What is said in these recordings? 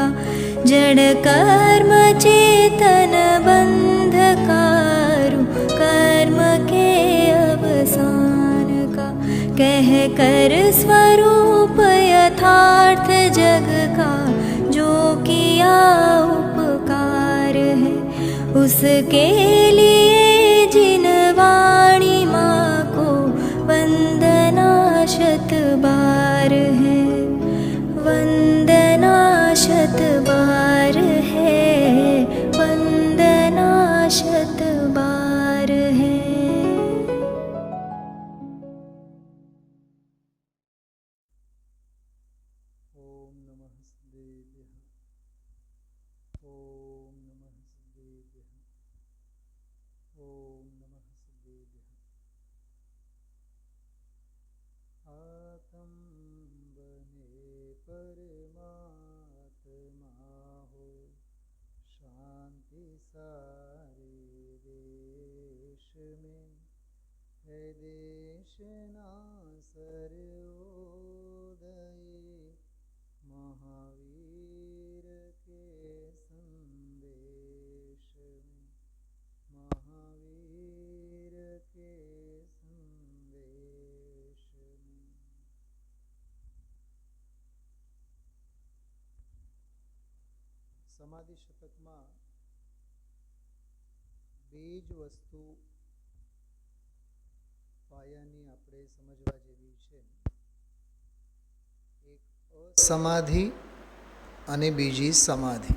का जड़ कर्म चेतन बंधकारु कर्म के अवसान का कह कर स्वरूप यथार्थ जग का जो किया उपकार है उसके लिए जिन वाणी माँ को वंदना शत बार है वंदना शत बार है वंदना शत बार है। ओम नमः सिद्धेभ्यः ओम नमः सिद्धेभ्यः ओम नमः सिद्धेभ्यः। आत्म बने परमात्मा हो शांति सारे देश में है देश ना सर्वोदय महावीर के संदेश में महावीर के संदेश में। समाधि शतक में बेज वस्तु पायानी આપણે સમજવા જેવી છે। એક અસમાધિ અને બીજી સમાધિ।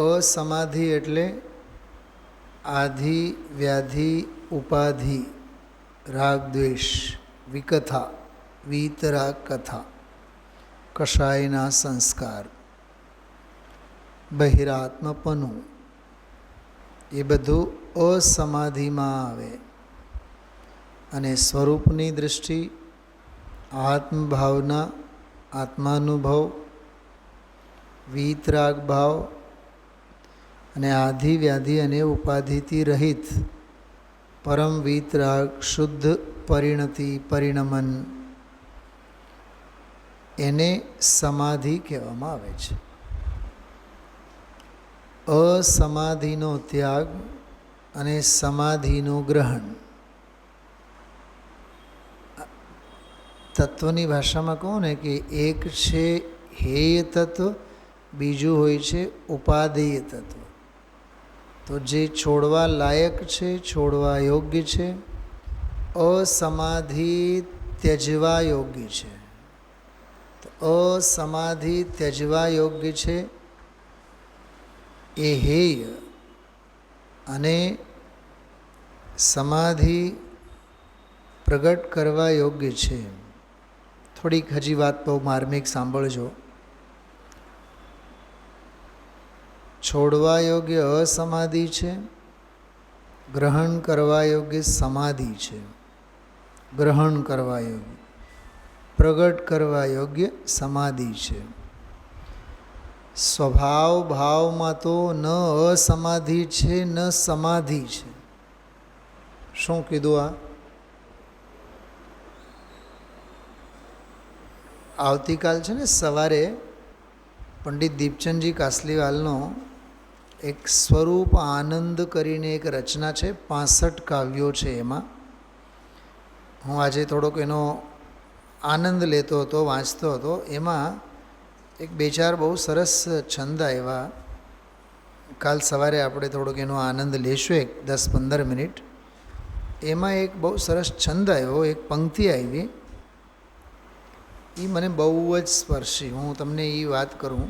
અસમાધિ એટલે આધિ વ્યાધિ ઉપાધિ રાગ દ્વેષ વિકથા વીતરાગ કથા કષાયના સંસ્કાર બહિરાત્મપનું એ બધું અસમાધિમાં આવે અને સ્વરૂપની દૃષ્ટિ આત્મભાવના આત્માનુભવ વીતરાગ ભાવ અને આધિ વ્યાધિ અને ઉપાધિથી રહિત પરમ વીતરાગ શુદ્ધ પરિણતિ પરિણમન એને સમાધિ કહેવામાં આવે છે। અસમાધિનો ત્યાગ અને સમાધિનું ગ્રહણ। તત્વની ભાષામાં કહું ને કે એક છે હેય તત્વ બીજું હોય છે ઉપાદેય તત્વ। તો જે છોડવા લાયક છે છોડવા યોગ્ય છે અસમાધિ ત્યજવા યોગ્ય છે। તો અસમાધિ ત્યજવા યોગ્ય છે એ હેય અને સમાધિ પ્રગટ કરવા યોગ્ય છે। થોડીક હજી વાત બહુ માર્મિક સાંભળજો। છોડવા યોગ્ય અસમાધિ છે ગ્રહણ કરવા યોગ્ય સમાધિ છે। ગ્રહણ કરવા યોગ્ય પ્રગટ કરવા યોગ્ય સમાધિ છે। સ્વભાવ ભાવમાં તો ન અસમાધિ છે ન સમાધિ છે। શું કીધું આ? આવતીકાલ છે ને સવારે પંડિત દીપચંદજી કાસલીવાલનો એક સ્વરૂપ આનંદ કરીને એક રચના છે 65 કાવ્યો છે એમાં। હું આજે થોડોક એનો આનંદ લેતો હતો વાંચતો હતો। એમાં એક બે ચાર બહુ સરસ છંદ આવ્યા। કાલ સવારે આપણે થોડોક એનો આનંદ લેશું એક 10-15 મિનિટ। એમાં એક બહુ સરસ છંદ આવ્યો એક પંક્તિ આવી એ મને બહુ જ સ્પર્શી। હું તમને એ વાત કરું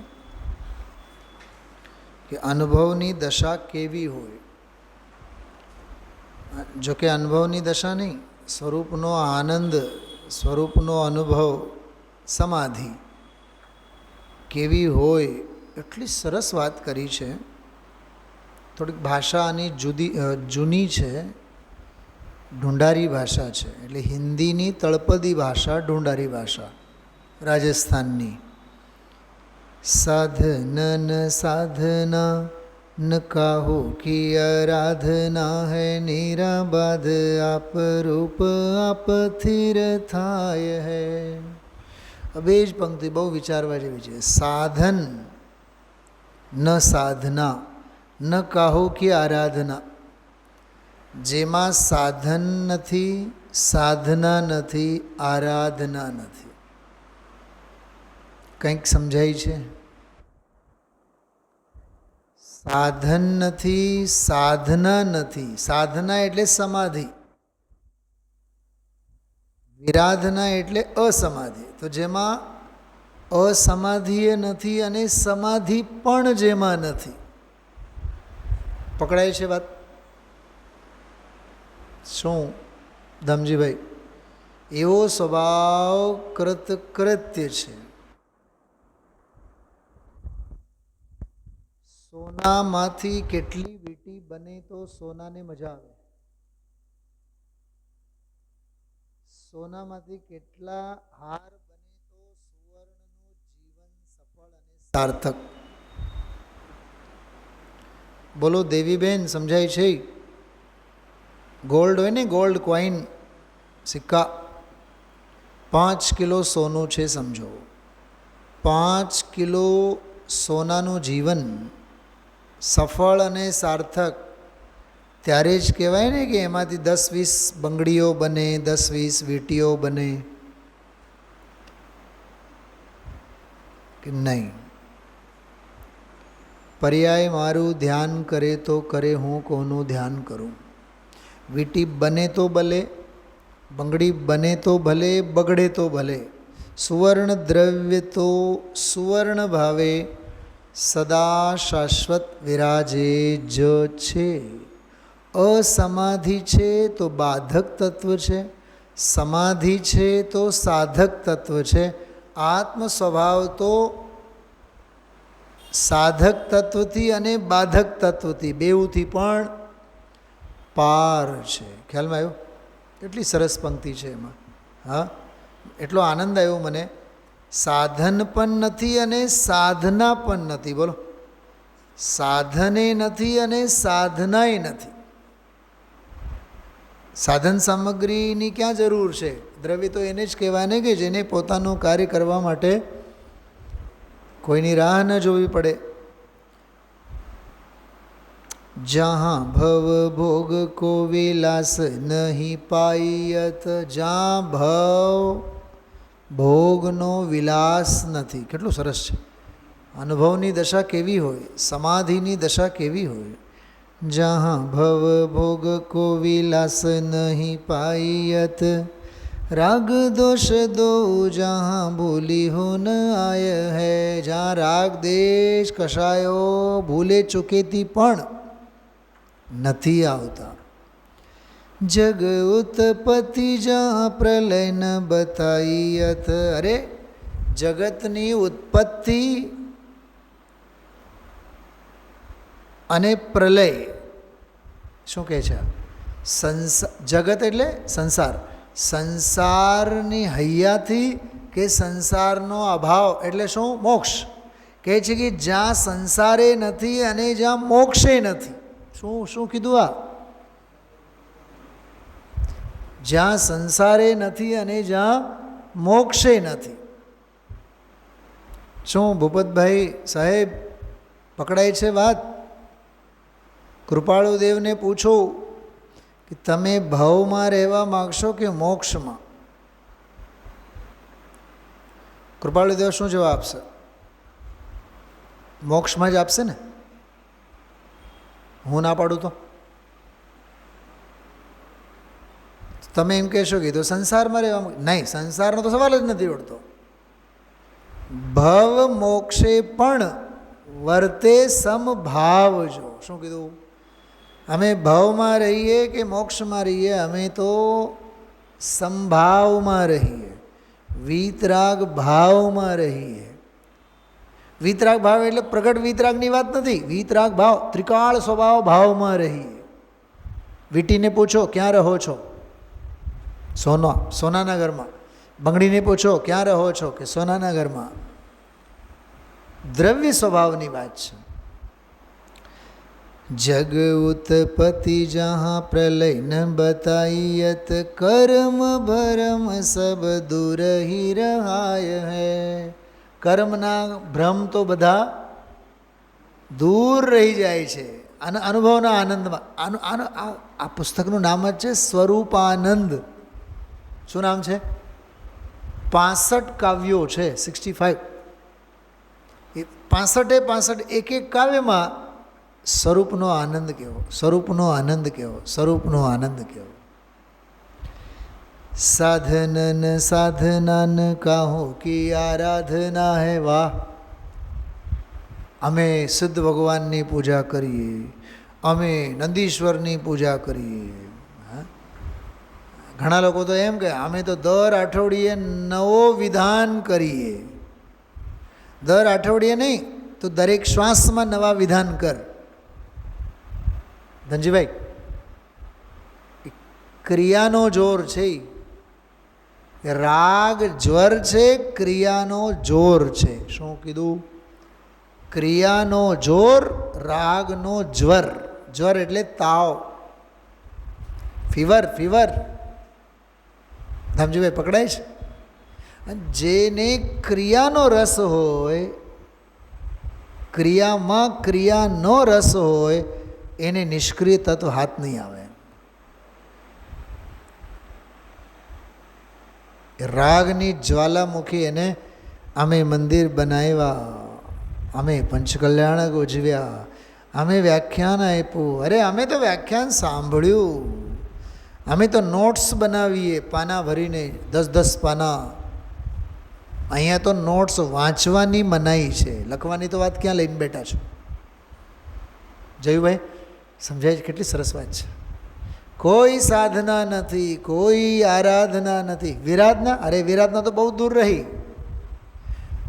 કે અનુભવની દશા કેવી હોય। જોકે અનુભવની દશા નહીં સ્વરૂપનો આનંદ સ્વરૂપનો અનુભવ સમાધિ કેવી હોય એટલી સરસ વાત કરી છે। થોડીક ભાષા આની જૂની છે ઢુંઢારી ભાષા છે એટલે હિન્દીની તળપદી ભાષા ઢુંઢારી ભાષા રાજસ્થાનની। साधनन साधना न काहू की आराधना है निराबाध आप रूप आप थिर थाय है બે જ પંક્તિ બહુ વિચારવા જેવી છે. સાધન ન સાધના ન કાહો કે આરાધના. જેમાં સાધન નથી, સાધના નથી, આરાધના નથી. કંઈક સમજાય છે? સાધન નથી, સાધના નથી. સાધના એટલે સમાધિ, વિરાધના એટલે અસમાધિ. તો જેમાં અસમાધિએ નથી અને સમાધિ પણ જેમાં નથી. પકડાય છે વાત? શું ધમજીભાઈ? એવો સ્વભાવ કૃતકૃત્ય છે. સોનામાંથી કેટલી વીંટી બને તો સોનાને મજા આવે? સોનામાંથી કેટલા હાર બને તો સુવર્ણનું જીવન સફળ અને સાર્થક? બોલો દેવીબેન, સમજાય છે? ગોલ્ડ હોય ને, ગોલ્ડ કોઈન, સિક્કા, 5 કિલો સોનું છે સમજો. 5 કિલો સોનાનું જીવન સફળ અને સાર્થક ત્યારે જ કહેવાય ને કે એમાંથી 10-20 બંગડીઓ બને, 10-20 વીંટીઓ બને કે નહીં? પર્યાય મારું ધ્યાન કરે તો કરે, હું કોનું ધ્યાન કરું? વીંટી બને તો ભલે, બંગડી બને તો ભલે, બગડે તો ભલે, સુવર્ણ દ્રવ્ય તો સુવર્ણ ભાવે સદા શાશ્વત વિરાજે જ છે. અસમાધિ છે તો બાધક તત્વ છે, સમાધિ છે તો સાધક તત્વ છે. આત્મ સ્વભાવ તો સાધક તત્વથી અને બાધક તત્વથી બેઉથી પણ પાર છે. ખ્યાલમાં આવ્યું? કેટલી સરસ પંક્તિ છે એમાં. હા, એટલો આનંદ આવ્યો મને. સાધન પણ નથી અને સાધના પણ નથી. બોલો, સાધને નથી અને સાધનાય નથી. સાધન સામગ્રીની ક્યાં જરૂર છે? દ્રવ્ય તો એને જ કહેવાય ને કે જેને પોતાનું કાર્ય કરવા માટે કોઈની રાહ ન જોવી પડે. જહાં ભવ ભોગ કો વિલાસ નહીં પાયત. જ્યાં ભવ ભોગનો વિલાસ નથી. કેટલું સરસ છે! અનુભવની દશા કેવી હોય, સમાધિની દશા કેવી હોય. જહાં ભવ ભોગ કો વિલાસ નહીં પાયત. રાગ દોષ દો જહાં ભૂલી હો ન આય હૈ. જ્યાં રાગ દેશ કશાયો ભૂલે ચૂકેથી પણ નથી આવતા. જગ ઉત્પત્તિ જ્યાં પ્રલય ન બતાયત. અરે જગતની ઉત્પત્તિ અને પ્રલય શું કહે છે? જગત એટલે સંસાર. સંસારની હૈયાથી કે સંસારનો અભાવ એટલે શું? મોક્ષ. કહે છે કે જ્યાં સંસારે નથી અને જ્યાં મોક્ષે નથી. શું કીધું આ? જ્યાં સંસારે નથી અને જ્યાં મોક્ષે નથી. શું ભૂપતભાઈ સાહેબ પકડાય છે વાત? કૃપાળુદેવને પૂછો કે તમે ભવમાં રહેવા માગશો કે મોક્ષમાં? કૃપાળુદેવ શું જવાબ આપશે? મોક્ષમાં જ આપશે ને. હું ના પાડું તો તમે એમ કહેશો કે તો સંસારમાં રહેવા નહીં, સંસારનો તો સવાલ જ નથી ઉઠતો. ભવ મોક્ષે પણ વર્તે સમભાવ. જો શું કીધું? અમે ભવમાં રહીએ કે મોક્ષમાં રહીએ, અમે તો સંભાવમાં રહીએ, વીતરાગ ભાવમાં રહીએ. વીતરાગ ભાવ એટલે પ્રગટ વીતરાગની વાત નથી. વીતરાગ ભાવ ત્રિકાળ સ્વભાવ ભાવમાં રહીએ. વીંટીને પૂછો ક્યાં રહો છો? સોનાના ઘરમાં. બંગડીને પૂછો ક્યાં રહો છો? કે સોનાના ઘરમાં. દ્રવ્ય સ્વભાવની વાત છે. जग उत्पत्ति जहाँ प्रलय न बताइयत कर्म भरम सब दूर ही रहाय है। કર્મના ભ્રમ તો બધા દૂર રહી જાય છે અને અનુભવના આનંદમાં. આ પુસ્તકનું નામ જ છે સ્વરૂપાનંદ. શું નામ છે? 65 કાવ્યો છે, 65. એ 65 એક એક કાવ્યમાં સ્વરૂપનો આનંદ કેવો, સ્વરૂપનો આનંદ કેવો, સ્વરૂપનો આનંદ કેવો. साधनन साधनान काहो की आराधना है वाह. અમે સિદ્ધ ભગવાનની પૂજા કરીએ, અમે નંદીશ્વરની પૂજા કરીએ. ઘણા લોકો તો એમ કે અમે તો દર અઠવાડિયે નવો વિધાન કરીએ. દર અઠવાડિયે નહીં તો દરેક શ્વાસમાં નવા વિધાન કર. ધનજીભાઈ, ક્રિયાનો જોર છે, રાગ જ્વર છે, ક્રિયાનો જોર છે. શું કીધું? ક્રિયાનો જોર, રાગનો જ્વર. જ્વર એટલે તાવ, ફીવર. ફીવર ધામજીભાઈ પકડાય છે. જેને ક્રિયાનો રસ હોય, ક્રિયામાં ક્રિયાનો રસ હોય, એને નિષ્ક્રિય તત્વ હાથ નહીં આવે. રાગની જ્વાલામુખી એને અમે મંદિર બનાવ્યા, અમે પંચકલ્યાણક ઉજવ્યા, અમે વ્યાખ્યાન આપ્યું. અરે અમે તો વ્યાખ્યાન સાંભળ્યું, અમે તો નોટ્સ બનાવીએ પાના ભરીને, 10-10 પાના. અહીંયા તો નોટ્સ વાંચવાની મનાઈ છે, લખવાની તો વાત ક્યાં લઈને બેઠા છો? જયુભાઈ સમજાય છે? કેટલી સરસ વાત છે. કોઈ સાધના નથી, કોઈ આરાધના નથી. વિરાધના, અરે વિરાધના તો બહુ દૂર રહી.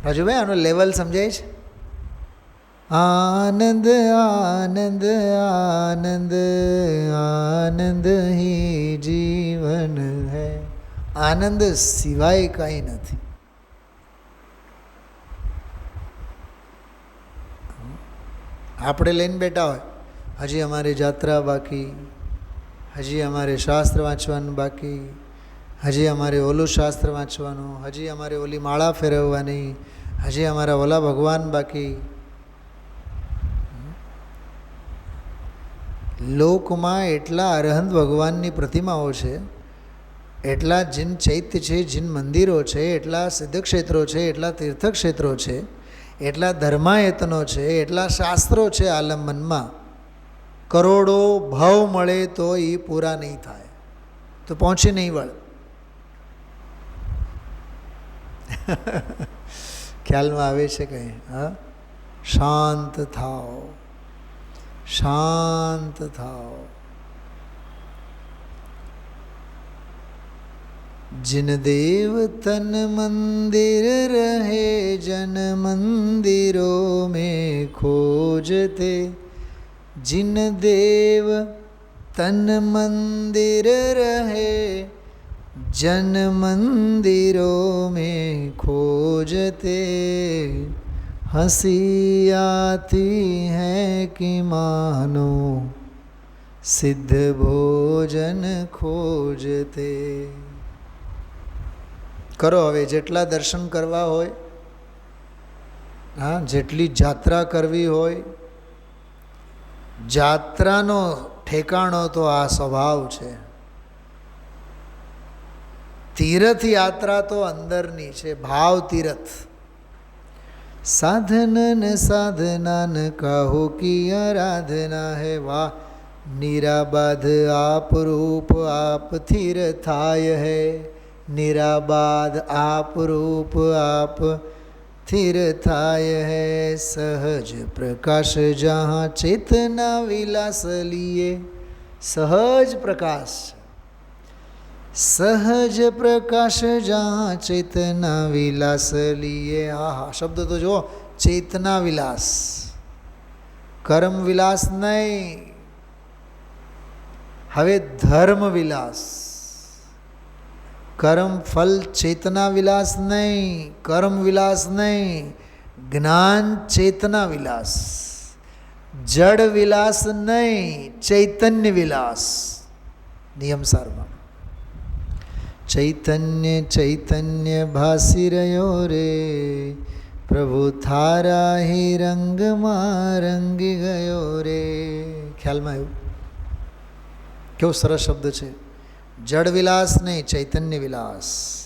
રાજુભાઈ આનો લેવલ સમજાય છે? આનંદ આનંદ આનંદ આનંદ હી જીવન હૈ. આનંદ સિવાય કાંઈ નથી. આપણે લઈને બેઠા હોય, હજી અમારી જાત્રા બાકી, હજી અમારે શાસ્ત્ર વાંચવાનું બાકી, હજી અમારે ઓલું શાસ્ત્ર વાંચવાનું, હજી અમારે ઓલી માળા ફેરવવાની, હજી અમારા ઓલા ભગવાન બાકી. લોકમાં એટલા અરહંત ભગવાનની પ્રતિમાઓ છે, એટલા જીન ચૈત્ય છે, જીન મંદિરો છે, એટલા સિદ્ધક્ષેત્રો છે, એટલા તીર્થક્ષેત્રો છે, એટલા ધર્માયતનો છે, એટલા શાસ્ત્રો છે આલંબનમાં. કરોડો ભાવ મળે તો એ પૂરા નહીં થાય, તો પહોંચી નહીં વળ. ખ્યાલમાં આવે છે કંઈ? હા, શાંત થાઓ, શાંત થાઓ. जिन देव तन मंदिर रहे जन मंदिरों में खोजते. जिन देव तन मंदिर रहे जन मंदिरों में खोजते. हंसी आती है कि मानो सिद्ध भोजन खोजते. કરો હવે જેટલા દર્શન કરવા હોય, હા, જેટલી જાત્રા કરવી હોય. જાત્રાનો ઠેકાણો તો આ સ્વભાવ છે. તીર્થ યાત્રા તો અંદરની છે, ભાવ તીર્થ. સાધનન સાધનાન કહો કી આરાધના હે વાહ. નિરાબાધ આપ રૂપ આપ થિર થાય હૈ. निराबाद आप रूप आप थिर थाय है. सहज प्रकाश जहाँ चेतना विलास लिए. सहज प्रकाश, सहज प्रकाश जहाँ चेतना विलास लिए. હા હા, શબ્દ તો જુઓ, ચેતના વિલાસ, કર્મ વિલાસ નહીં, હવે ધર્મ વિલાસ. કર્મ ફલ ચેતના વિલાસ નહીં, કર્મ વિલાસ નહીં, જ્ઞાન ચેતના વિલાસ. જડ વિલાસ નહીં, ચૈતન્ય વિલાસ. નિયમ સારમાં ચૈતન્ય ચૈતન્ય ભાસી રહ્યો રે, પ્રભુ થારા હે રંગમાં રંગી ગયો રે. ખ્યાલમાં આવ્યું? કેવો સરસ શબ્દ છે. જડ વિલાસ નહીં, ચૈતન્ય વિલાસ.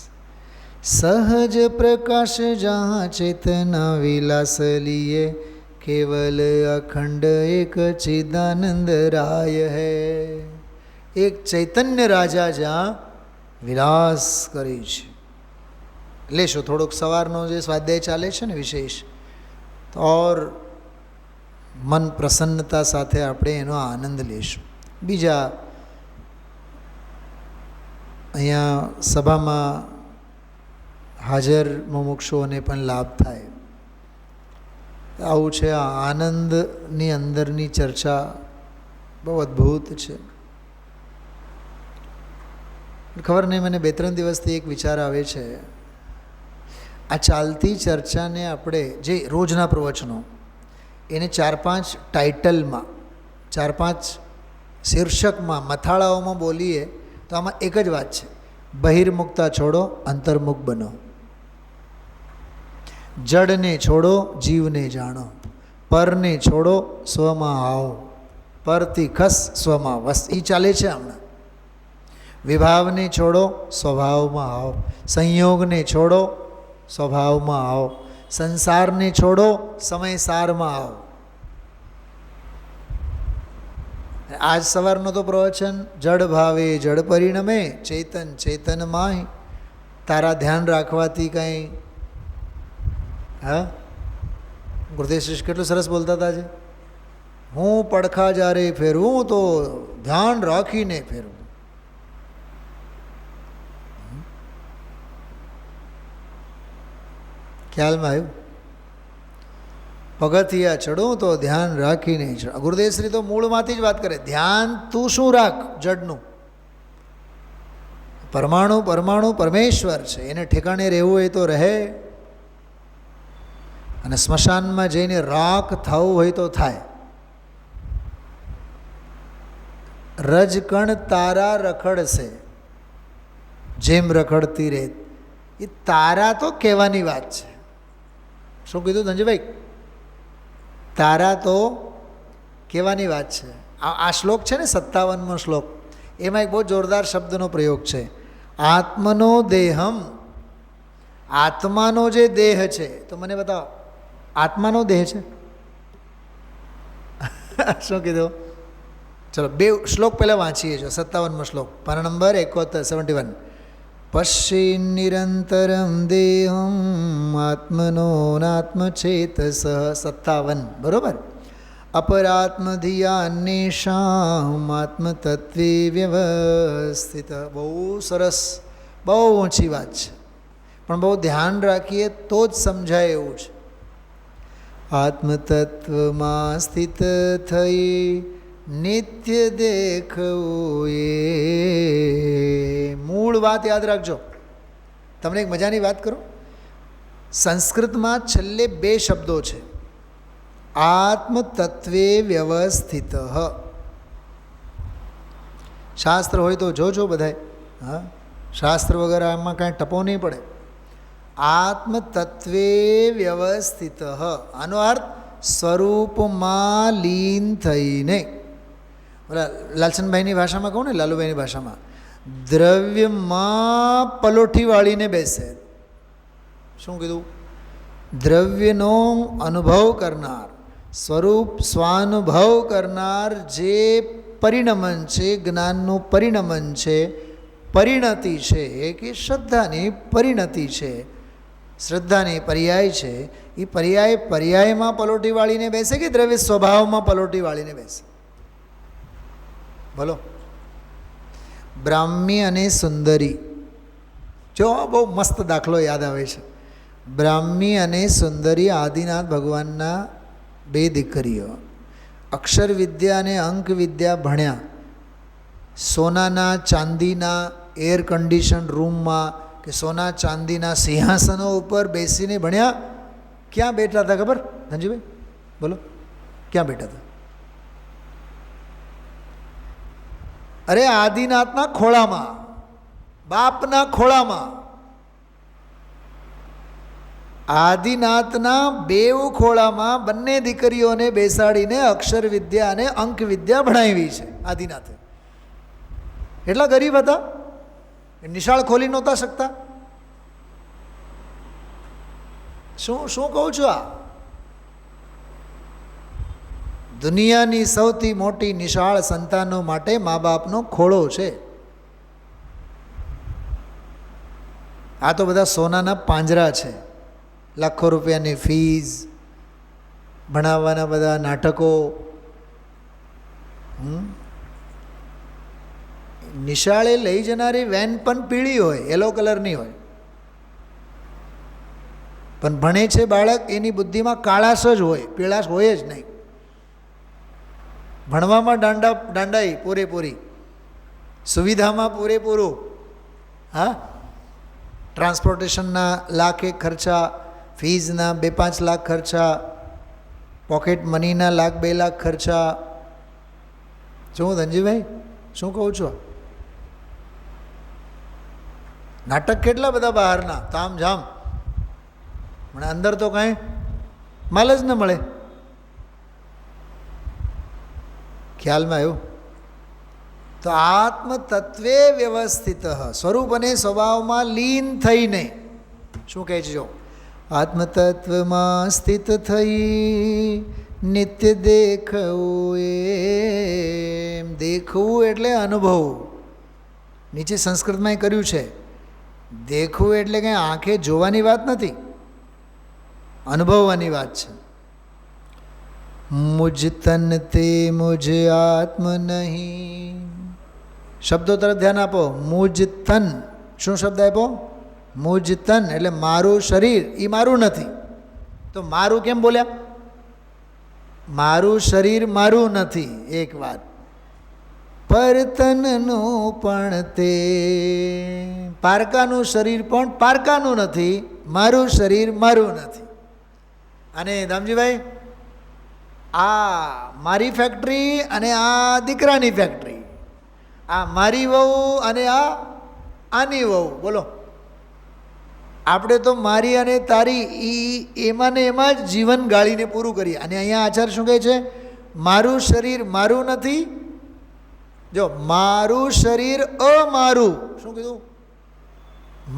સહજ પ્રકાશ જहाँ ચેतना વિલાસ લીએ, કેવલ અખંડ એક ચિદાનંદ રાય હૈ. એક ચૈતન્ય રાજા જ્યાં વિલાસ કરે છે. લેશો થોડોક સવારનો જે સ્વાધ્યાય ચાલે છે ને વિશેષ, તો ઓર મન પ્રસન્નતા સાથે આપણે એનો આનંદ લેશું. બીજા અહીંયા સભામાં હાજર મુમુક્ષુઓને પણ લાભ થાય. આવું છે. આ આનંદની અંદરની ચર્ચા બહુ અદ્ભુત છે. ખબર નહીં, મને 2-3 દિવસથી એક વિચાર આવે છે. આ ચાલતી ચર્ચાને આપણે જે રોજના પ્રવચનો એને 4-5 ટાઇટલમાં, 4-5 શીર્ષકમાં, મથાળાઓમાં બોલીએ તો આમાં એક જ વાત છે: બહિર્મુખતા છોડો, અંતર્મુખ બનો. જડને છોડો, જીવને જાણો. પરને છોડો, સ્વમાં આવો. પરથી ખસ, સ્વમાં વસ. એ ચાલે છે હમણાં. વિભાવને છોડો, સ્વભાવમાં આવો. સંયોગને છોડો, સ્વભાવમાં આવો. સંસારને છોડો, સમયસારમાં આવો. આજ સવારનો તો પ્રવચન જડ ભાવે જડ પરિણમે, ચેતન ચેતન માય. તારા ધ્યાન રાખવાથી કંઈ હા ગુરુદેવ કેટલું સરસ બોલતા હતા છે. હું પડખા જ્યારે ફેરવું તો ધ્યાન રાખીને ફેરવું. ખ્યાલમાં આવ્યું? પગથિયા ચડું તો ધ્યાન રાખીને ચડ. ગુરુદેવશ્રી તો મૂળમાંથી જ વાત કરે. ધ્યાન તું શું રાખ? જડનું. પરમાણુ પરમાણુ પરમેશ્વર છે, એને ઠેકાણે રહેવું હોય તો રહે, અને સ્મશાનમાં જઈને રાખ થવું હોય તો થાય. રજકણ તારા રખડશે જેમ રખડતી રેત. એ તારા તો કહેવાની વાત છે. શું કીધું ધનજીભાઈ? તારા તો કહેવાની વાત છે. આ શ્લોક છે ને 57મો શ્લોક, એમાં એક બહુ જોરદાર શબ્દનો પ્રયોગ છે. આત્મનો દેહમ. આત્માનો જે દેહ છે, તો મને બતાવો, આત્માનો દેહ છે? શું કીધું? ચલો 2 શ્લોક પહેલાં વાંચીએ છો. 57મો શ્લોક, પાના નંબર 71. પશ્ય નિરંતરમ દેહમ આત્મનો નાત્મચેતસ. 57, બરાબર. અપરાત્મધિયાન્યેષામ આત્મતત્વે વ્યવસ્થિત. બહુ સરસ, બહુ ઊંચી વાત છે, પણ બહુ ધ્યાન રાખીએ તો જ સમજાય એવું છે. આત્મતત્વમાં સ્થિત થઈ નિત્ય દેખવું એ. મૂળ વાત યાદ રાખજો. તમને એક મજાની વાત કરું. સંસ્કૃતમાં છેલ્લે 2 શબ્દો છે. આત્મતત્વે વ્યવસ્થિત. શાસ્ત્ર હોય તો જોજો બધાય. હા, શાસ્ત્ર વગર આમાં કાંઈ ટપો નહીં પડે. આત્મતત્વે વ્યવસ્થિત. આનો અર્થ સ્વરૂપમાં લીન થઈને. બોલા લાલચંદભાઈની ભાષામાં કહું ને, લાલુભાઈની ભાષામાં, દ્રવ્યમાં પલોઠી વાળીને બેસે. શું કીધું? દ્રવ્યનો અનુભવ કરનાર, સ્વરૂપ સ્વાનુભવ કરનાર જે પરિણમન છે, જ્ઞાનનું પરિણમન છે, પરિણતિ છે, કે શ્રદ્ધાની પરિણતિ છે, શ્રદ્ધાની પર્યાય છે. એ પર્યાયમાં પલોટી વાળીને બેસે કે દ્રવ્ય સ્વભાવમાં પલોટી વાળીને બેસે? બોલો. બ્રાહ્મી અને સુંદરી. જો બહુ મસ્ત દાખલો યાદ આવે છે. બ્રાહ્મી અને સુંદરી આદિનાથ ભગવાનના 2 દીકરીઓ. અક્ષર વિદ્યા અને અંક વિદ્યા ભણ્યા. સોનાના ચાંદીના એર કન્ડિશન રૂમમાં કે સોના ચાંદીના સિંહાસનો ઉપર બેસીને ભણ્યા. ક્યાં બેઠા હતા ખબર ધનજીભાઈ? બોલો, ક્યાં બેઠા હતા? અરે આદિનાથના ખોળામાં, બાપના ખોળામાં, આદિનાથના બેવ ખોળામાં બંને દીકરીઓને બેસાડીને અક્ષર વિદ્યા અને અંક વિદ્યા ભણાવી છે આદિનાથે. એટલા ગરીબ હતા, નિશાળ ખોલી નહોતા શકતા. શું શું કહું છું? આ દુનિયાની સૌથી મોટી નિશાળ સંતાનો માટે મા બાપનો ખોળો છે. આ તો બધા સોનાના પાંજરા છે. લાખો રૂપિયાની ફીઝ, ભણાવવાના બધા નાટકો. નિશાળે લઈ જનારી વેન પણ પીળી હોય, યલો કલરની હોય, પણ ભણે છે બાળક, એની બુદ્ધિમાં કાળાશ જ હોય, પીળાશ હોય જ નહીં. ભણવામાં દાંડાઈ પૂરેપૂરી, સુવિધામાં પૂરેપૂરું. હા, ટ્રાન્સપોર્ટેશનના લાખ એક ખર્ચા, ફીઝના 2-5 લાખ ખર્ચા, પોકેટ મનીના 1-2 લાખ ખર્ચા. શું ધનજીભાઈ, શું કહું છું? નાટક કેટલા બધા બહારના, તામઝામ, પણ અંદર તો કાંઈ માલ જ ન મળે. ખ્યાલમાં આવ્યું? તો આત્મતત્વે વ્યવસ્થિત, સ્વરૂપ અને સ્વભાવમાં લીન થઈને, શું કહે છે? જો આત્મતત્વમાં સ્થિત થઈ નિત્ય દેખવું. એમ દેખવું એટલે અનુભવ. નીચે સંસ્કૃતમાં કર્યું છે, દેખવું એટલે કંઈ આંખે જોવાની વાત નથી, અનુભવવાની વાત છે. મુજ તન તે મુજ આત્મ નહીં. શબ્દો તરફ ધ્યાન આપો. મુજ તન, શું શબ્દ આપ્યો? મુજ તન એટલે મારું શરીર, એ મારું નથી. તો મારું કેમ બોલ્યા? મારું શરીર મારું નથી, એક વાત. પર તનનું પણ તે, પારકાનું શરીર પણ પારકાનું નથી, મારું શરીર મારું નથી. અને દામજીભાઈ, આ મારી ફેક્ટરી અને આ દીકરાની ફેક્ટરી, આ મારી વહુ અને આ આની વહુ. બોલો, આપણે તો મારી અને તારી એમાં ને એમાં જ જીવન ગાળીને પૂરું કરીએ. અને અહીંયા આચાર્ય શું કહે છે? મારું શરીર મારું નથી. જો મારું શરીર અમારું, શું કીધું?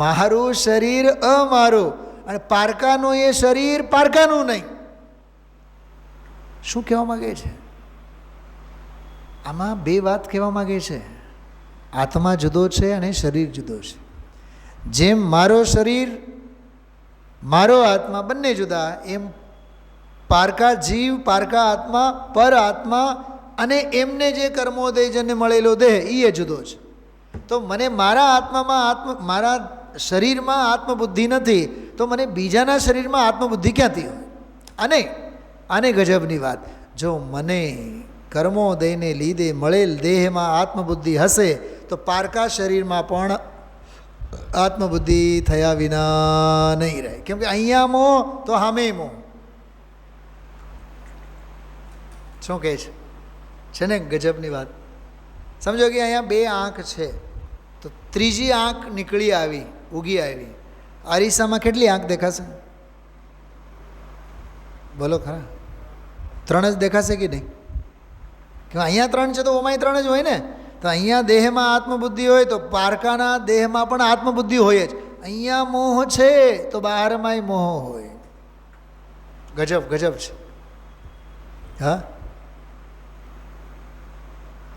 મારું શરીર અમારું, અને પારકાનું એ શરીર પારકાનું નહીં. શું કહેવા માગે છે? આમાં બે વાત કહેવા માગે છે. આત્મા જુદો છે અને શરીર જુદો છે. જેમ મારો શરીર, મારો આત્મા બંને જુદા, એમ પારકા જીવ, પારકા આત્મા, પર આત્મા અને એમને જે કર્મોદયજન્ય મળેલો દેહ એ જુદો છે. તો મને મારા આત્મામાં મારા શરીરમાં આત્મબુદ્ધિ નથી, તો મને બીજાના શરીરમાં આત્મબુદ્ધિ ક્યાંથી હોય? અને ગજબની વાત, જો મને કર્મોદયને લીધે મળેલ દેહમાં આત્મબુદ્ધિ હશે, તો પારકા શરીરમાં પણ આત્મબુદ્ધિ થયા વિના નહીં રહે. કેમ કે અહીંયા મોહ તો સામે મોહ. શું કહે છે ને ગજબની વાત? સમજો કે અહીંયા 2 આંખ છે, તો ત્રીજી આંખ નીકળી આવી, ઉગી આવી. અરીસામાં કેટલી આંખ દેખાશે? બોલો ખરા, 3 જ દેખાશે કે નહીં? કે અહીંયા 3 છે તો ઓમાંય 3 જ હોય ને. તો અહીંયા દેહમાં આત્મબુદ્ધિ હોય તો પારકાના દેહમાં પણ આત્મબુદ્ધિ હોય જ. અહીંયા મોહ છે તો બહારમાંય મોહ હોય. ગજબ ગજબ છે. હા,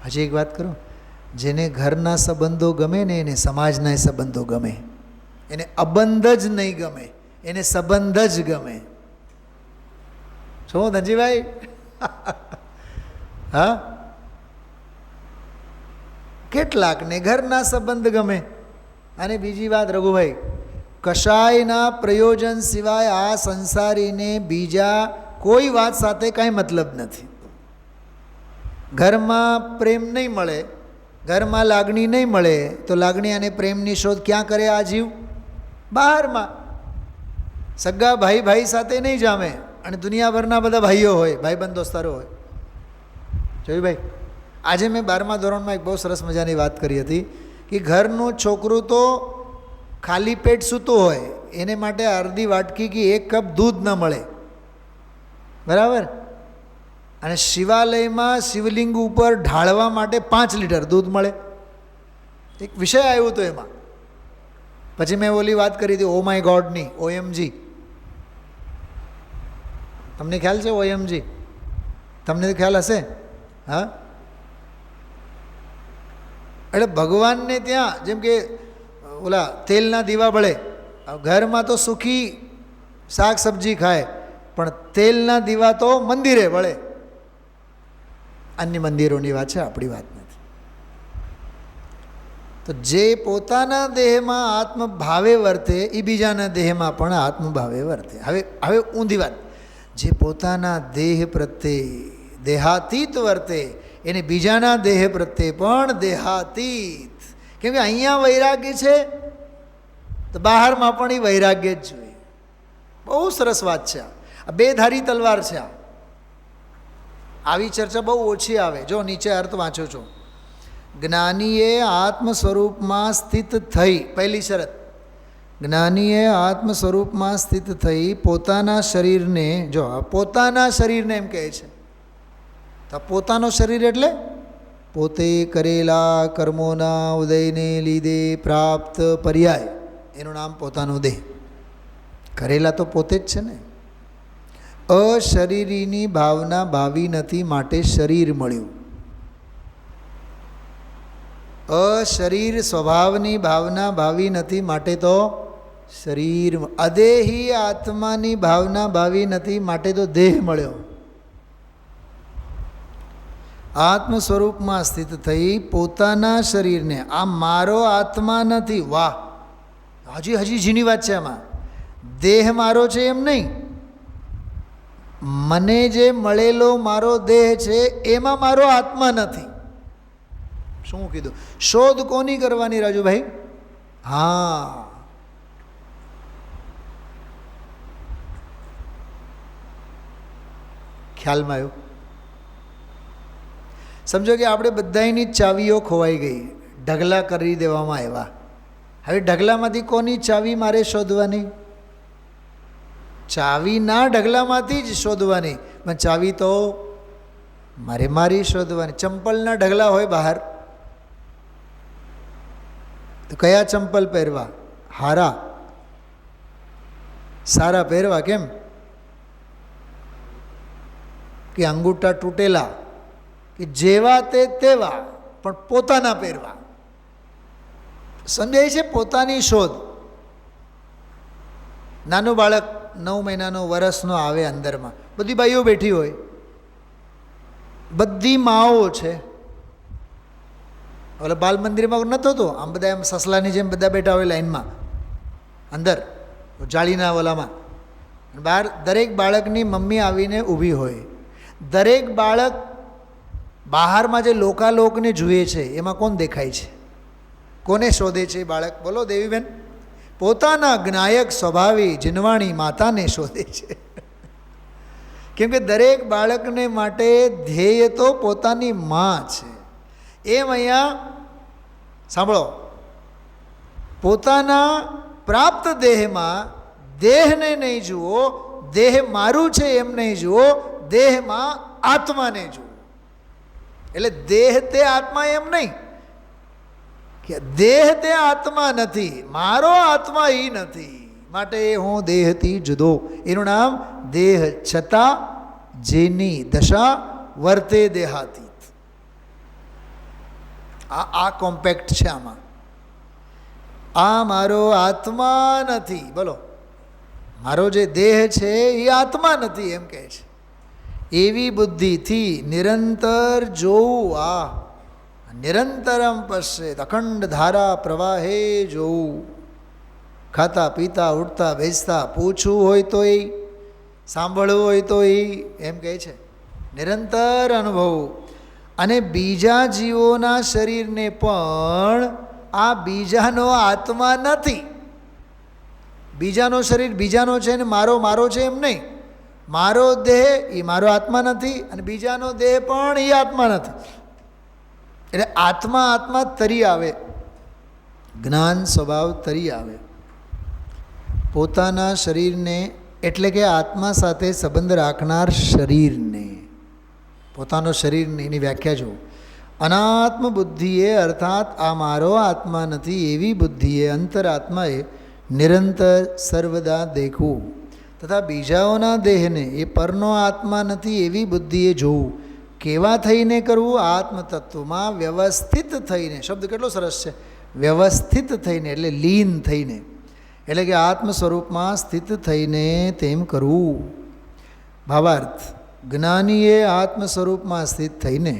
હજી એક વાત કરું. જેને ઘરના સંબંધો ગમે ને એને સમાજના સંબંધો ગમે. એને અબંધ જ નહીં ગમે, એને સંબંધ જ ગમે. શું ધનજીભાઈ? હા, કેટલાકને ઘરના સંબંધ ગમે. અને બીજી વાત રઘુભાઈ, કશાયના પ્રયોજન સિવાય આ સંસારીને બીજા કોઈ વાત સાથે કાંઈ મતલબ નથી. ઘરમાં પ્રેમ નહીં મળે, ઘરમાં લાગણી નહીં મળે, તો લાગણી અને પ્રેમની શોધ ક્યાં કરે આ જીવ? બહારમાં. સગા ભાઈ ભાઈ સાથે નહીં જામે, અને દુનિયાભરના બધા ભાઈઓ હોય, ભાઈબંધ દોસ્તારો હોય. જોયું ભાઈ? આજે મેં 12મા ધોરણમાં એક બહુ સરસ મજાની વાત કરી હતી કે ઘરનું છોકરું તો ખાલી પેટ સૂતું હોય એને માટે અડધી વાટકી કે 1 કપ દૂધ ન મળે, બરાબર, અને શિવાલયમાં શિવલિંગ ઉપર ઢાળવા માટે 5 લીટર દૂધ મળે. એક વિષય આવ્યો હતો એમાં. પછી મેં ઓલી વાત કરી હતી ઓ માય ગોડની, OMG. તમને ખ્યાલ છે OMG? તમને તો ખ્યાલ હશે. હા, એટલે ભગવાનને ત્યાં જેમ કે ઓલા તેલના દીવા બળે, ઘરમાં તો સુખી શાક સબ્જી ખાય, પણ તેલના દીવા તો મંદિરે બળે. અન્ય મંદિરોની વાત છે, આપણી વાત નથી. તો જે પોતાના દેહમાં આત્મભાવે વર્તે એ બીજાના દેહમાં પણ આત્મભાવે વર્તે. હવે ઊંધી વાત, જે પોતાના દેહ પ્રત્યે દેહાતીત વર્તે એને બીજાના દેહ પ્રત્યે પણ દેહાતીત. કેમ કે અહીંયા વૈરાગ્ય છે તો બહારમાં પણ એ વૈરાગ્ય જ જોઈએ. બહુ સરસ વાત છે. આ બે ધારી તલવાર છે. આવી ચર્ચા બહુ ઓછી આવે. જો નીચે અર્થ વાંચો છો. જ્ઞાનીએ આત્મ સ્વરૂપમાં સ્થિત થઈ, પહેલી શરત, જ્ઞાનીએ આત્મ સ્વરૂપમાં સ્થિત થઈ પોતાના શરીરને, જો પોતાના શરીરને એમ કહે છે, તો પોતાનો શરીર એટલે પોતે કરેલા કર્મોના ઉદયને લીધે પ્રાપ્ત પર્યાય, એનું નામ પોતાનો દેહ. કરેલા તો પોતે જ છે ને. અશરીરીની ભાવના ભાવી નથી માટે શરીર મળ્યું. અશરીર સ્વભાવની ભાવના ભાવી નથી માટે તો શરીર. અદેહી આત્માની ભાવના ભાવી નથી માટે તો દેહ મળ્યો. આત્મ સ્વરૂપમાં સ્થિત થઈ પોતાના શરીરને, આ મારો આત્મા નથી. વાહ, હજી ઝીણી વાત છે આમાં. દેહ મારો છે એમ નહીં, મને જે મળેલો મારો દેહ છે એમાં મારો આત્મા નથી. શું કીધું? શોધ કોની કરવાની રાજુભાઈ? હા, ખ્યાલમાં આવ્યું? સમજો કે આપણે બધાની ચાવીઓ ખોવાઈ ગઈ, ઢગલા કરી દેવામાં આવ્યા. હવે ઢગલામાંથી કોની ચાવી મારે શોધવાની? ચાવીના ઢગલામાંથી જ શોધવાની, પણ ચાવી તો મારી શોધવાની. ચંપલના ઢગલા હોય બહાર, તો કયા ચંપલ પહેરવા? હારા સારા પહેરવા. કેમ કે અંગૂઠા તૂટેલા કે જેવા તે તેવા, પણ પોતાના પહેરવા. સમજાય છે? પોતાની શોધ. નાનું બાળક 9 મહિનાનો વર્ષનો આવે, અંદરમાં બધી બાઈઓ બેઠી હોય, બધી માઓ છે. ઓલા બાલ મંદિરમાં નહોતો તો આમ બધા એમ સસલાની જેમ બધા બેઠા હોય લાઈનમાં, અંદર જાળીના ઓલામાં. બહાર દરેક બાળકની મમ્મી આવીને ઊભી હોય. દરેક બાળક બહારમાં જે લોકાલોકને જુએ છે એમાં કોણ દેખાય છે? કોને શોધે છે બાળક? બોલો દેવીબેન. પોતાના જ્ઞાયક સ્વભાવી જીનવાણી માતાને શોધે છે. કેમ કે દરેક બાળકને માટે ધ્યેય તો પોતાની માં છે. એમ અહીંયા સાંભળો, પોતાના પ્રાપ્ત દેહમાં દેહને નહીં જુઓ, દેહ મારું છે એમ નહીં જુઓ, દેહમાં આત્માને જુઓ. એટલે દેહ તે આત્મા એમ નહીં કે દેહ તે આત્મા નથી, મારો આત્મા એ નથી, માટે હું દેહથી જુદો. એનું નામ દેહ છતાં જેની દશા વર્તે દેહાતીત. આ કોમ્પેક્ટ છે આમાં. આ મારો આત્મા નથી. બોલો, મારો જે દેહ છે એ આત્મા નથી એમ કહે છે. એવી બુદ્ધિથી નિરંતર જોવું. આ નિરંતરમ પશ્ચેત, અખંડ ધારા પ્રવાહે જોવું. ખાતા પીતા ઉઠતા બેસતા, પૂછવું હોય તો એ, સાંભળવું હોય તો એ, એમ કહે છે. નિરંતર અનુભવવું. અને બીજા જીવોના શરીરને પણ આ બીજાનો આત્મા નથી. બીજાનો શરીર બીજાનો છે ને મારો છે એમ નહીં. મારો દેહ એ મારો આત્મા નથી, અને બીજાનો દેહ પણ એ આત્મા નથી. એટલે આત્મા આત્મા તરી આવે, જ્ઞાન સ્વભાવ તરી આવે. પોતાના શરીરને એટલે કે આત્મા સાથે સંબંધ રાખનાર શરીરને, પોતાનો શરીરને, એની વ્યાખ્યા જુઓ. અનાત્મ બુદ્ધિએ અર્થાત આ મારો આત્મા નથી એવી બુદ્ધિએ, અંતરાત્માએ નિરંતર સર્વદા દેખવું તથા બીજાઓના દેહને એ પરનો આત્મા નથી એવી બુદ્ધિએ જોવું. કેવા થઈને કરવું? આત્મતત્વમાં વ્યવસ્થિત થઈને. શબ્દ કેટલો સરસ છે, વ્યવસ્થિત થઈને, એટલે લીન થઈને, એટલે કે આત્મ સ્વરૂપમાં સ્થિત થઈને તેમ કરવું. ભાવાર્થ: જ્ઞાનીએ આત્મ સ્વરૂપમાં સ્થિત થઈને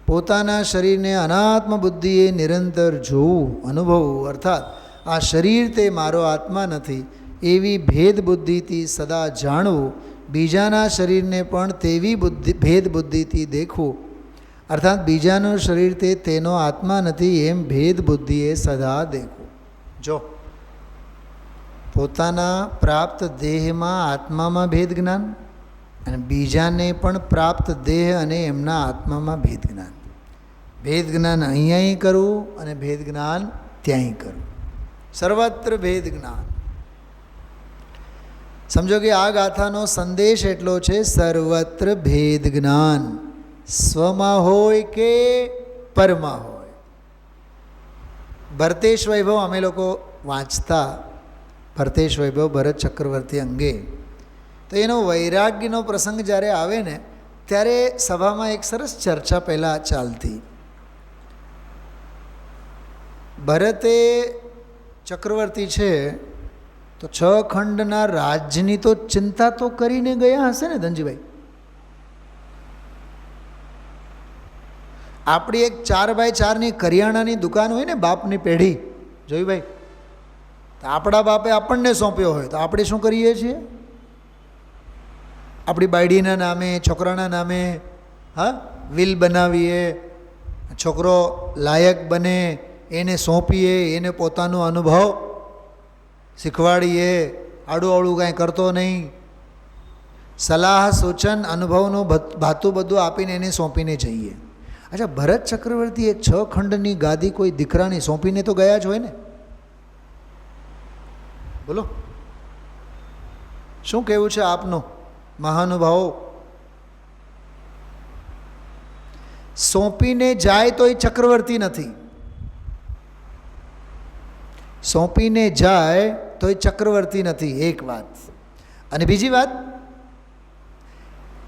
પોતાના શરીરને અનાત્મ બુદ્ધિએ નિરંતર જોવું, અનુભવવું. અર્થાત આ શરીર તે મારો આત્મા નથી એવી ભેદ બુદ્ધિથી સદા જાણવું. બીજાના શરીરને પણ તેવી ભેદ બુદ્ધિથી દેખવું. અર્થાત બીજાનું શરીર તે તેનો આત્મા નથી એમ ભેદ બુદ્ધિએ સદા દેખવું. જો પોતાના પ્રાપ્ત દેહમાં આત્મામાં ભેદ જ્ઞાન, અને બીજાને પણ પ્રાપ્ત દેહ અને એમના આત્મામાં ભેદ જ્ઞાન. ભેદ જ્ઞાન અહીંયા કરવું અને ભેદ જ્ઞાન ત્યાંય કરવું. સર્વત્ર ભેદ જ્ઞાન. સમજો કે આ ગાથાનો સંદેશ એટલો છે, સર્વત્ર ભેદ જ્ઞાન, સ્વમાં હોય કે પરમાં હોય. ભરતેશ વૈભવ અમે લોકો વાંચતા, ભરતેશ વૈભવ ભરત ચક્રવર્તી અંગે, તો એનો વૈરાગ્યનો પ્રસંગ જ્યારે આવે ને ત્યારે સભામાં એક સરસ ચર્ચા પહેલાં ચાલતી. ભરતે ચક્રવર્તી છે તો 6 ખંડના રાજની તો ચિંતા તો કરીને ગયા હશે ને ધનજીભાઈ. આપણી એક 4x4ની કરિયાણાની દુકાન હોય ને, બાપની પેઢી જોઈ ભાઈ, તો આપણા બાપે આપણને સોંપ્યો હોય તો આપણે શું કરીએ છીએ? આપણી બાયડીના નામે, છોકરાના નામે વિલ બનાવીએ, છોકરો લાયક બને એને સોંપીએ, એને પોતાનો અનુભવ શીખવાડીએ, આડું અવળું કાંઈ કરતો નહીં, સલાહ સૂચન અનુભવનું ભાતું બધું આપીને એને સોંપીને જઈએ. અચ્છા, ભરત ચક્રવર્તીએ 6 ખંડની ગાદી કોઈ દીકરાની સોંપીને તો ગયા જ હોય ને? બોલો, શું કહેવું છે આપનું મહાનુભાવો? સોંપીને જાય તો એ ચક્રવર્તી નથી, સોંપીને જાય તો એ ચક્રવર્તી નથી. એક વાત. અને બીજી વાત,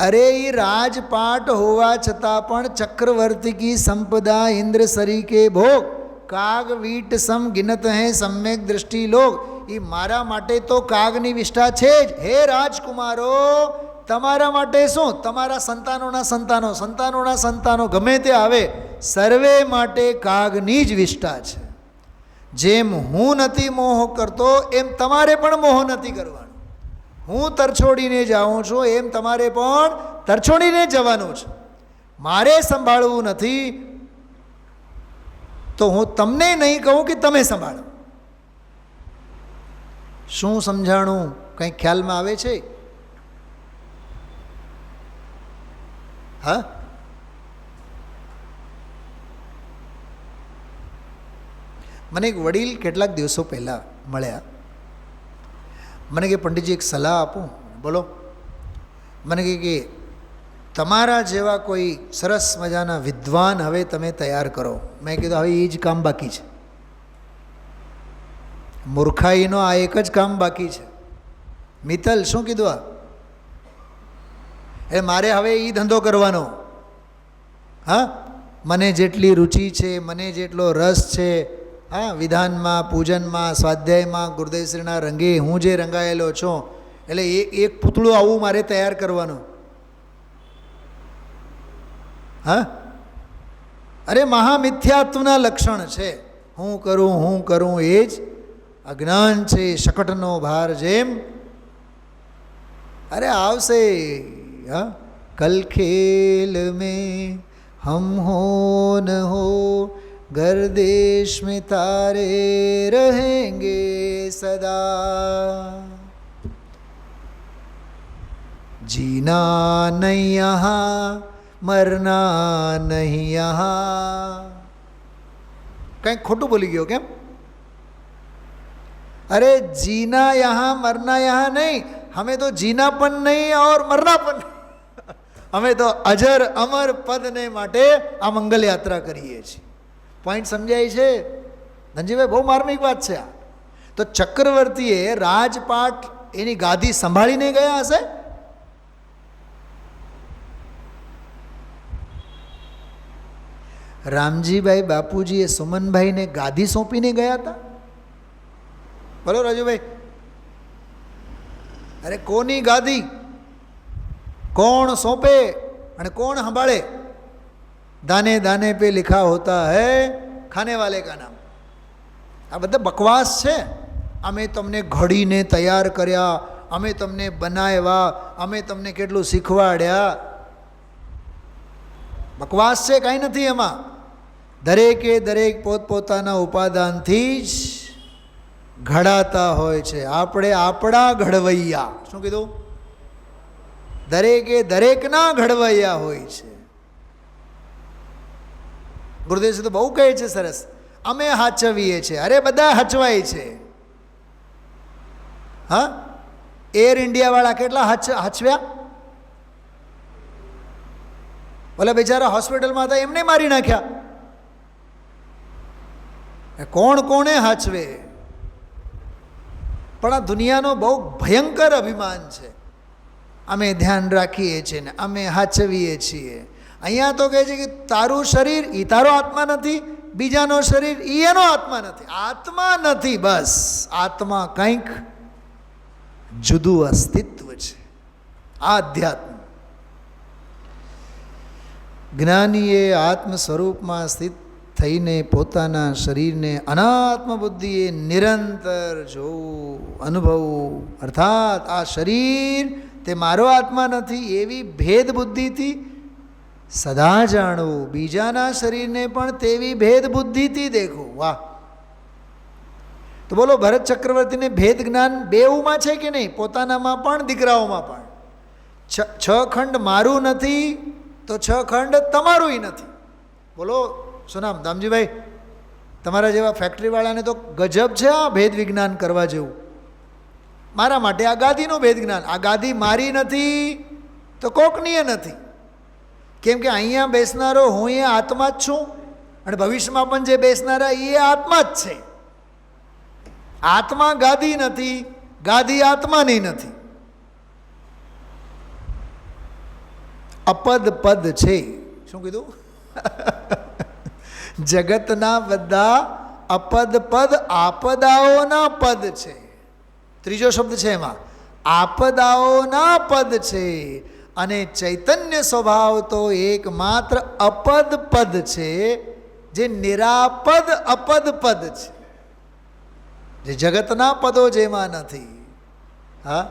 અરે એ રાજપાટ હોવા છતાં પણ ચક્રવર્તી કી સંપદા ઇન્દ્ર સરી કે ભોગ, કાગ વીટ સમ ગિનત હૈ સમ્યક દ્રષ્ટિ લોગ. એ મારા માટે તો કાગની વિષ્ઠા છે જ. હે રાજકુમારો, તમારા માટે શું, તમારા સંતાનોના સંતાનો, સંતાનોના સંતાનો ગમે તે આવે, સર્વે માટે કાગની જ વિષ્ઠા છે. જેમ હું નથી મોહ કરતો એમ તમારે પણ મોહ નથી કરવાનો. હું તરછોડીને જાઉં છું એમ તમારે પણ તરછોડીને જવાનું છે. મારે સંભાળવું નથી તો હું તમને નહીં કહું કે તમે સંભાળો. શું સમજાણું? કંઈ ખ્યાલમાં આવે છે? હા, મને એક વડીલ કેટલાક દિવસો પહેલાં મળ્યા. મને કે પંડિતજી એક સલાહ આપું. બોલો. મને કે તમારા જેવા કોઈ સરસ મજાના વિદ્વાન હવે તમે તૈયાર કરો. મેં કીધું હવે એ જ કામ બાકી છે, મૂર્ખાઈનો આ એક જ કામ બાકી છે. મિત્તલ શું કીધું આ? એટલે મારે હવે એ ધંધો કરવાનો. હા, મને જેટલી રુચિ છે, મને જેટલો રસ છે, હા, વિધાનમાં, પૂજનમાં, સ્વાધ્યાયમાં, ગુરુદેવશ્રીના રંગે હું જે રંગાયેલો છું, એટલે એક પૂતળું આવું મારે તૈયાર કરવાનું. હા, અરે મહામિથ્યાત્વના લક્ષણ છે. હું કરું એ જ અજ્ઞાન છે. શકટનો ભાર જેમ અરે આવશે. હા, કલ ખેલ મેં હમ હો ન હો गर्देश में तारे रहेंगे सदा, जीना नहीं यहाँ मरना नहीं यहाँ, કંઈક ખોટું બોલી ગયો કેમ? अरे जीना यहाँ मरना यहाँ नहीं, हमें तो जीना पण नहीं और मरना पण नहीं, हमें तो अजर अमर पद ने माटे आ मंगल यात्रा करिए છીએ. પોઈન્ટ સમજાય છે ધનજીભાઈ? બહુ માર્મિક વાત છે આ. તો ચક્રવર્તીએ રાજપાટ એની ગાદી સંભાળીને ગયા હશે. રામજીભાઈ બાપુજીએ સુમનભાઈને ગાદી સોંપીને ગયા હતા. બોલો રાજુભાઈ, અરે કોની ગાદી કોણ સોંપે અને કોણ સંભાળે? दाने दाने पे लिखा होता है खाने वाले का नाम. આ બધા બકવાસ છે. અમે તમને ઘડીને તૈયાર કર્યા, અમે તમને બનાવ્યા, અમે તમને કેટલું શીખવાડ્યા. બકવાસ છે, કાંઈ નથી એમાં. દરેકે દરેક પોતપોતાના ઉપાદાનથી જ ઘડાતા હોય છે. આપણે આપણા ઘડવૈયા. શું કીધું? દરેકે દરેકના ઘડવૈયા હોય છે. ગુરુદેવ તો બહુ કહે છે સરસ, અમે હાચવીએ છીએ. અરે બધા હચવાય છે. હા, એર ઇન્ડિયાવાળા કેટલા હચવ્યા? ઓલા બિચારા હોસ્પિટલમાં હતા એમને મારી નાખ્યા. કોણ કોણે હાચવે? પણ આ દુનિયાનો બહુ ભયંકર અભિમાન છે. અમે ધ્યાન રાખીએ છીએ ને અમે હાચવીએ છીએ. અહીંયા તો કહે છે કે તારું શરીર એ તારો આત્મા નથી, બીજાનો શરીર એ એનો આત્મા નથી. આત્મા નથી, બસ આત્મા કંઈક જુદું અસ્તિત્વ છે. આ અધ્યાત્મ. જ્ઞાનીએ આત્મ સ્વરૂપમાં સ્થિત થઈને પોતાના શરીરને અનાત્મ બુદ્ધિએ નિરંતર જોવું, અનુભવવું. અર્થાત આ શરીર તે મારો આત્મા નથી એવી ભેદ બુદ્ધિથી સદા જાણવું. બીજાના શરીરને પણ તેવી ભેદ બુદ્ધિથી દેખવું. વાહ! તો બોલો, ભરત ચક્રવર્તીને ભેદ જ્ઞાન બેઉમાં છે કે નહીં? પોતાનામાં પણ દીકરાઓમાં પણ. છ ખંડ મારું નથી તો છ ખંડ તમારું નથી. બોલો શું નામ દામજીભાઈ? તમારા જેવા ફેક્ટરીવાળાને તો ગજબ છે આ ભેદ વિજ્ઞાન કરવા જેવું. મારા માટે આ ગાદીનું ભેદ જ્ઞાન. આ ગાદી મારી નથી તો કોકનીય નથી. કેમ કે અહીંયા બેસનારો હું એ આત્મા જ છું અને ભવિષ્યમાં પણ જે બેસનારા એ આત્મા જ છે. આત્મા ગાદી નથી, ગાદી આત્માની નથી. અપદ પદ છે. શું કીધું? જગતના બધા અપદ પદ આપદાઓના પદ છે. ત્રીજો શબ્દ છે એમાં, આપદાઓના પદ છે. અને ચૈતન્ય સ્વભાવ તો એકમાત્ર અપદ પદ છે, જે નિરાપદ અપદ પદ છે, જે જગતના પદો જેમાં નથી. હા,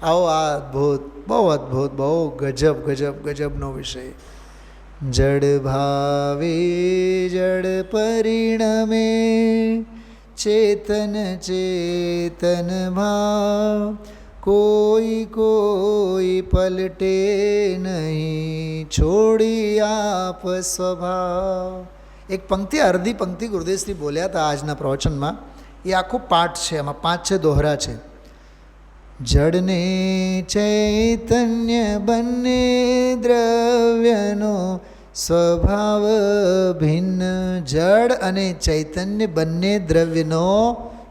આવો આ અદ્ભુત, બહુ અદ્ભુત, બહુ ગજબ ગજબ ગજબનો વિષય. જડ ભાવે જડ પરિણમે, ચેતન ચેતન ભાવ, કોઈ કોઈ પલટે નહીં, છોડી આપ સ્વભાવ. એક પંક્તિ, અડધી પંક્તિ ગુરુદેવશ્રી બોલ્યા હતા આજના પ્રવચનમાં. એ આખું પાઠ છે, એમાં 5-6 દોહરા છે. જડને ચૈતન્ય બંને દ્રવ્યનો સ્વભાવ ભિન્ન. જડ અને ચૈતન્ય બંને દ્રવ્યનો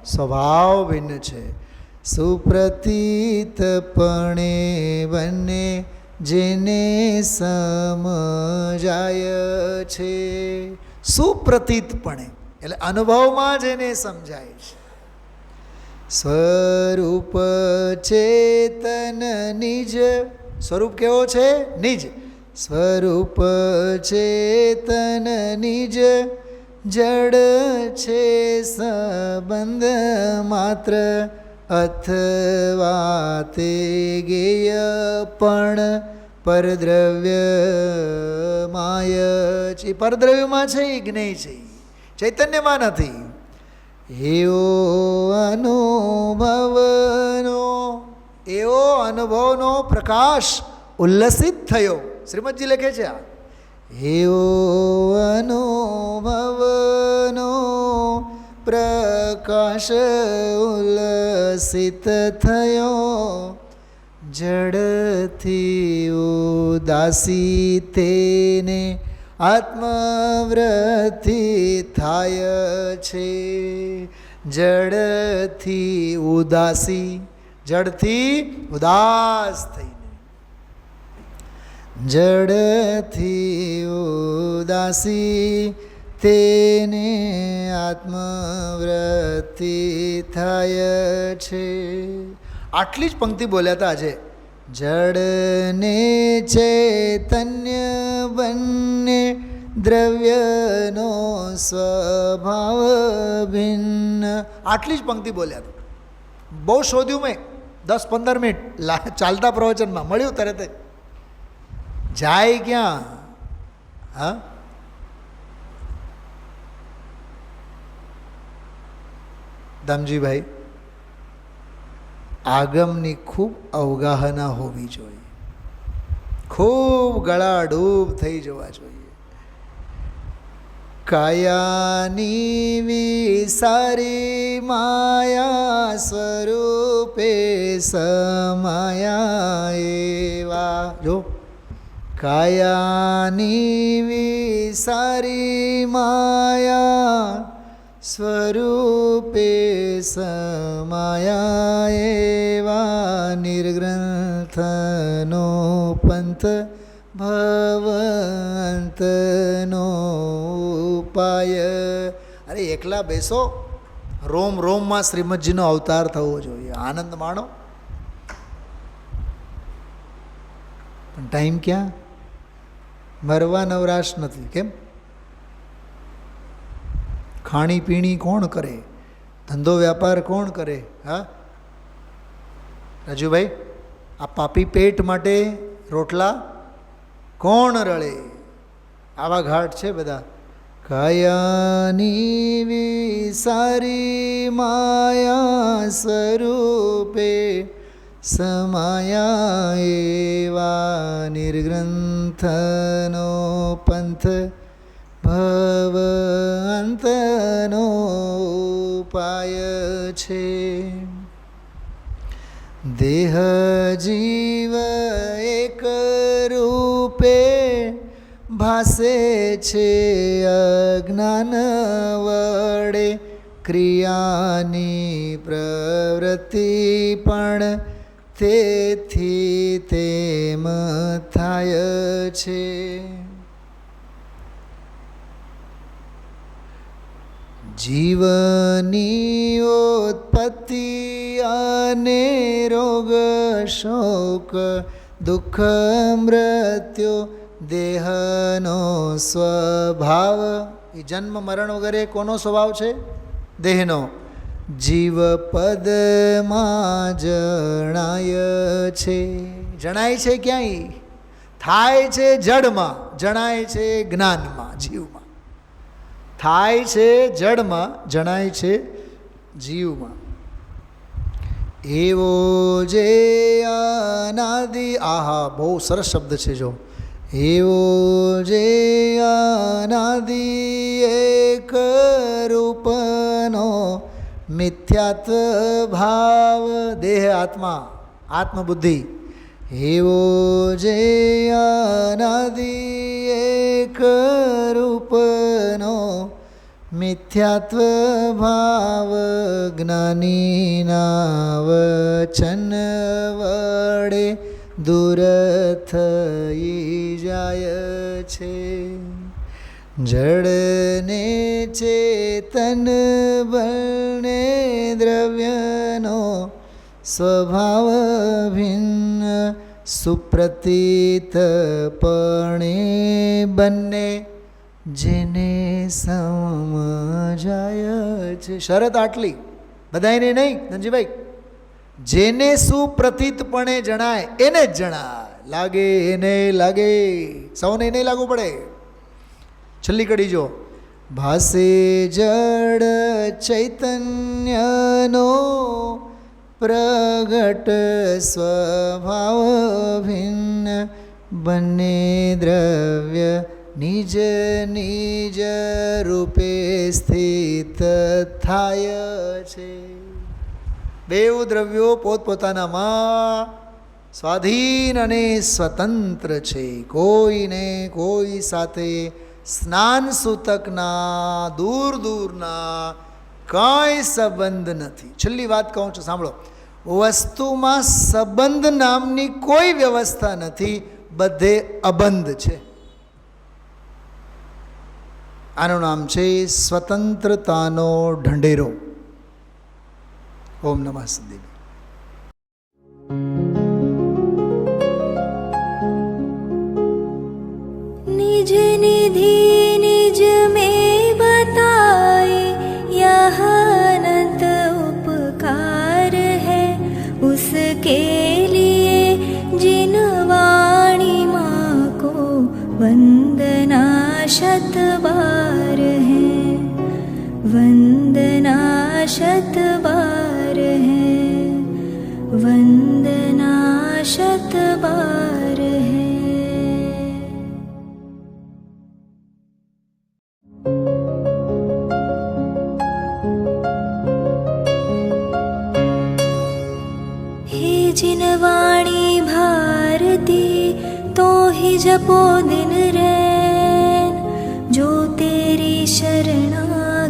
સ્વભાવ ભિન્ન છે. સુપ્રતીતપણે બંને જેને સમજાય છે. સુપ્રતીતપણે એટલે અનુભવમાં જેને સમજાય છે. સ્વરૂપ ચેતન નિજ. સ્વરૂપ કેવો છે? નિજ. સ્વરૂપ ચેતન નિજ, જડ છે સંબંધ માત્ર, અથવા તે ગેય પણ પરદ્રવ્ય માય છે. પરદ્રવ્યમાં છે, એ જ્ઞેય છે, ચૈતન્યમાં નથી. એવો અનુભવનો પ્રકાશ ઉલ્લસિત થયો. શ્રીમદજી લખે છે આ. એવો અનુભવનો પ્રકાશ ઉલ્લસિત થયો, જડથી ઉદાસી તેને આત્મવૃત્તિ થાય છે. જડથી ઉદાસી, જડથી ઉદાસ થઈને, જડથી ઉદાસી તેને આત્મવૃત્તિ થાય છે. આટલી જ પંક્તિ બોલ્યા હતા આજે. જડને ચૈતન્ય બંને દ્રવ્યનો સ્વભાવ ભિન્ન. આટલી જ પંક્તિ બોલ્યા હતા. બહુ શોધ્યું મેં, 10-15 મિનિટ ચાલતા પ્રવચનમાં મળ્યું તરત જ. જાય ક્યાં? હા, દામજીભાઈ, આગમની ખૂબ અવગાહના હોવી જોઈએ, ખૂબ ગળાડૂબ થઈ જવા જોઈએ. કાયાની વિસારી માયા સ્વરૂપે સમાયા એવા. જો, કાયાની વિસારી માયા સ્વરૂપે સમાયા એવા, નિર્ગ્રંથનો પંથ ભવંતનો ઉપાય. અરે એકલા બેસો, રોમ રોમમાં શ્રીમદજીનો અવતાર થવો જોઈએ, આનંદ માણો. પણ ટાઈમ ક્યાં? મરવા નવરાશ નથી. કેમ? ખાણીપીણી કોણ કરે? ધંધો વ્યાપાર કોણ કરે? હા રાજુભાઈ, આ પાપી પેટ માટે રોટલા કોણ રળે? આવા ઘાટ છે બધા. કાયાની વિસારી માયા સ્વરૂપે સમાયા એવા, નિર્ગ્રંથનો પંથ ભવંતનો ઉપાય છે. દેહ જીવ એક રૂપે ભાસે છે અજ્ઞાન વડે, ક્રિયાની પ્રવૃત્તિ પણ તેથી તેમ થાય છે. જીવની ઉત્પત્તિ અને રોગ શોક દુઃખ મૃત્યુ દેહનો સ્વભાવ. એ જન્મ મરણ વગેરે કોનો સ્વભાવ છે? દેહનો. જીવ પદમાં જણાય છે. જણાય છે ક્યાંય? થાય છે જડમાં, જણાય છે જ્ઞાનમાં, જીવમાં. થાય છે જડમાં, જણાય છે જીવમાં. એવો જે અનાદિ, આહા બહુ સરસ શબ્દ છે. જો, એવો જે અનાદિ એક રૂપનો મિથ્યાત્વ ભાવ, દેહ આત્મા, આત્મબુદ્ધિ. એવો જે અનાદિ એક રૂપનો મિથ્યાત્વ ભાવ, જ્ઞાનીના વચન વડે દૂર થઈ જાય છે. જડને ચેતન બંને દ્રવ્યનો સ્વભાવ ભિન્ન, સુપ્રતીતપણે બંને જેને સમજાય છે. શરત આટલી, બધાને નહીં ધનજીભાઈ, જેને સુપ્રતીતપણે જણાય એને જ જણાય. લાગે એને લાગે, સૌને નહીં લાગવું પડે. છેલ્લી કડી જો, ભાસે જડ ચૈતન્યનો પ્રગટ સ્વભાવ ભિન્ન, બંને દ્રવ્ય નિજ નિજ રૂપે સ્થિત થાય છે. બેઉ દ્રવ્યો પોતપોતાનામાં સ્વાધીન અને સ્વતંત્ર છે. કોઈને કોઈ સાથે સ્નાન સૂતકના દૂર દૂરના કાંઈ સંબંધ નથી. છેલ્લી વાત કહું છું, સાંભળો. વસ્તુમાં સંબંધ નામની કોઈ વ્યવસ્થા નથી, બધે અબંધ છે. આનું નામ છે સ્વતંત્રતાનો ઢંઢેરો. ઓમ નમઃ સિદ્ધેય. निज निधि निज में बताए यह अनंत उपकार है उसके लिए जिन वाणी माँ को वंदना शत बार है वंदना शत बार है वंदना शत बार है. जिन वाणी भारती तो ही जपो दिन रैन जो तेरी शरणा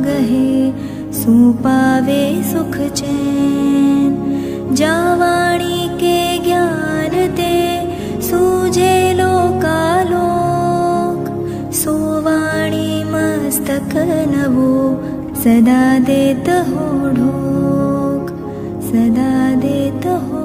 गहे सो पावे सुख चैन. जा वाणी के ज्ञान ते सूझे लोकालोक सो वाणी मस्तक नवो सदा देत हो ढोक सदा देत हो